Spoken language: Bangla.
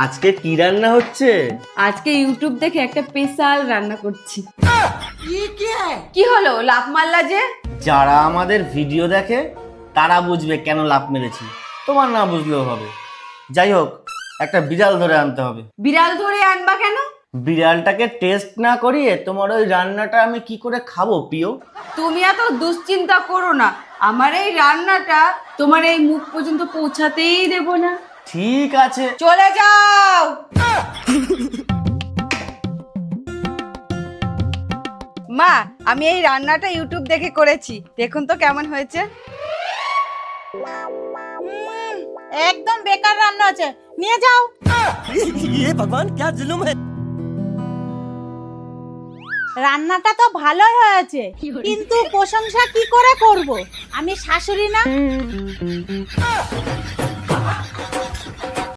আজকে কি রান্না হচ্ছে? আজকে ইউটিউব দেখে একটা স্পেশাল রান্না করছি। কি হলো, লাফ মারলা যে? যারা আমাদের ভিডিও দেখে তারা বুঝবে কেন লাফ মেরেছি, তোমার না বুঝলেও হবে। যাই হোক, একটা বিড়াল ধরে আনতে হবে। বিড়াল ধরে আনবা কেন? বিড়ালটাকে টেস্ট না করিয়ে তোমার ওই রান্নাটা আমি কি করে খাবো প্রিয়? তুমি এত দুশ্চিন্তা করো না, আমার এই রান্নাটা তোমার এই মুখ পর্যন্ত পৌঁছাতেই দেব না। ঠিক আছে। চলে যাও। মা, আমি এই রান্নাটা ইউটিউব দেখে করেছি, দেখুন তো কেমন হয়েছে। একদম বেকার রান্না আছে, নিয়ে যাও। ये भगवान क्या जुल्म है। রান্নাটা তো ভালোই হয়েছে, কিন্তু প্রশংসা কি করে করব? আমি শাশুড়ি না।